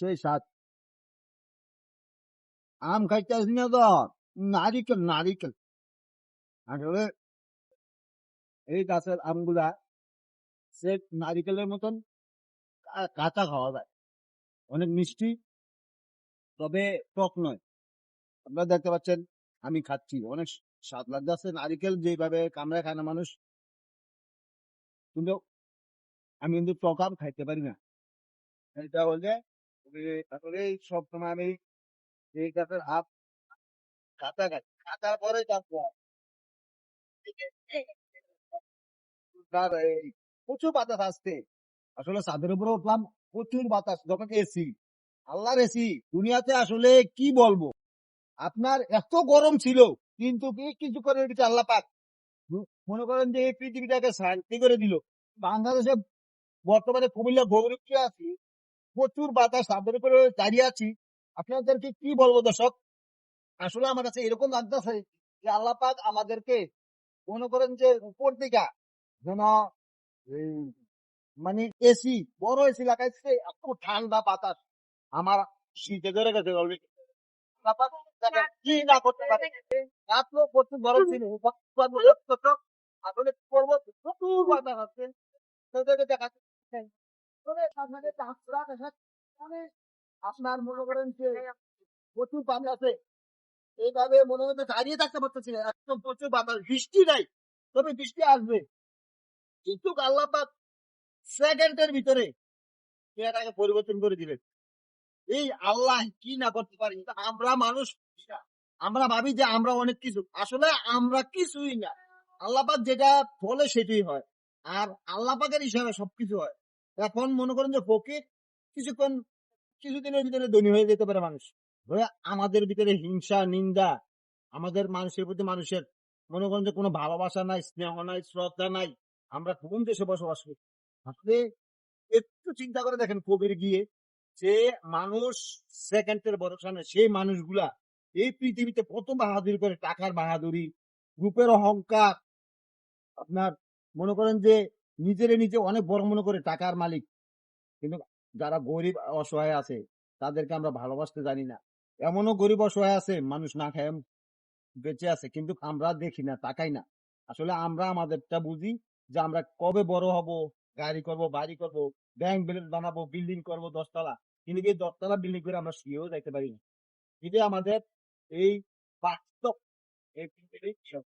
সেই স্বাদ। আম খাইতে আসি না তো, নারিকেল নারিকেল। আসলে এই গাছের আমগুলা সে নারিকেলের মতন কাঁচা খাওয়া যায়, অনেক মিষ্টি, তবে টক নয়। আপনারা দেখতে পাচ্ছেন আমি খাচ্ছি, অনেক স্বাদ লাগতেছে। নারিকেল যেভাবে কামড়ে খায় না মানুষ, কিন্তু আমি কিন্তু টক আম খাইতে পারি না। এটা হলে আসলে সব সময় আমি এই গাছের আম কাঁচা খাই, কাঁচার পরে তারপর তার এই প্রচুর বাতাস আসছে। আসলে ছাদের উপরে উঠলাম, প্রচুর বাতাস, যখন এসি, আল্লাহর এসি। দুনিয়াতে আসলে কি বলবো, আপনার এত গরম ছিল, কিন্তু কি কিছু করে দিচ্ছে আল্লাহ পাক। মনে করেন যে এই পৃথিবীটাকে শান্তি করে দিল। বাংলাদেশে বর্তমানে কুমিল্লা গৌরীপুরে আছি, প্রচুর বাতাস, ছাদের উপরে দাঁড়িয়ে আছি। আপনাদেরকে কি বলবো দর্শক, আসলে আমার কাছে এরকম লাগতেছে যে আল্লাহ পাক আমাদেরকে মনে করেন যে উপর দিকা যেন এই মানে এসি, বড় এসি লাগাইছে, এত ঠান্ডা বাতাস, আমার শীতে ধরে গেছে অলরেডি। আল্লাহ পাক দেখেন কি না করতে পারে। রাত্রেও প্রচুর গরম ছিল, আসলে কি করবো, প্রচুর বাতাস আছে। তোদেরকে দেখাচ্ছে তবে আপনাদের চাষরা দেখা মানে আপনার মনে করেন যে প্রচুর পানি আছে, এইভাবে মনে হচ্ছে দাঁড়িয়ে থাকতে পারতেছি না, একদম প্রচুর বাতাস, বৃষ্টি নাই, তবে বৃষ্টি আসবে। কিন্তু আল্লাহ পাক সেকেন্ডের ভিতরে এটাকে পরিবর্তন করে দিলেন। এই আল্লাহ কি না করতে পারি, কিন্তু আমরা মানুষ, আমরা ভাবি যে আমরা অনেক কিছু, আসলে আমরা কিছুই না। আল্লাহ পাক যেটা বলে সেটাই হয়, আর আল্লাহ পাকের ইশারা সবকিছু হয়। এখন মনে করেন যে ফকির কিছুক্ষণ, কিছুদিনের ভিতরে ধনী হয়ে যেতে পারে মানুষ। ধরে আমাদের ভিতরে হিংসা নিন্দা, আমাদের মানুষের প্রতি মানুষের মনে করেন যে কোনো ভালোবাসা নাই, স্নেহ নাই, শ্রদ্ধা নাই, আমরা কোন দেশে বসবাস করি। আসলে একটু চিন্তা করে দেখেন, কবির গিয়ে যে মানুষ সেকেন্ডের ভরসা নেই, সেই মানুষগুলা এই পৃথিবীতে কত বাহাদুরি করে, টাকার বাহাদুরি, রূপের অহংকার, আপনার মনে করেন যে নিজে অনেক বড় মনে করে টাকার মালিক, কিন্তু যারা গরিব অসহায় আছে তাদেরকে আমরা ভালোবাসতে জানি না। এমনও গরিব অসহায় আছে মানুষ না খায় বেঁচে আছে, কিন্তু আমরা দেখি না, তাকাই না। আসলে আমরা আমাদেরটা বুঝি যে আমরা কবে বড় হব, গাড়ি করব, বাড়ি করব, ব্যাংক ব্যালেন্স বানাবো, বিল্ডিং করব 10 তলা, কিন্তু এই 10 তলা বিল্ডিং করে আমরা শুয়েও যাইতে পারি না। এটা আমাদের এই বাস্তব, এই পৃথিবীর নিয়ম।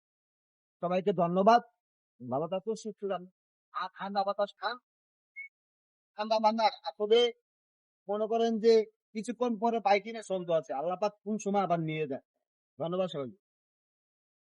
সবাইকে ধন্যবাদ, ভালো থাকুন, সুস্থ থাকুন, আর ঠান্ডা বাতাস খান, ঠান্ডা মান্না। আসলে মনে করেন যে কিছুক্ষণ পরে পাইকিনে সন্দেহ আছে, আল্লাহ পাক কোন সময় আবার নিয়ে যায়। ধন্যবাদ সবাই।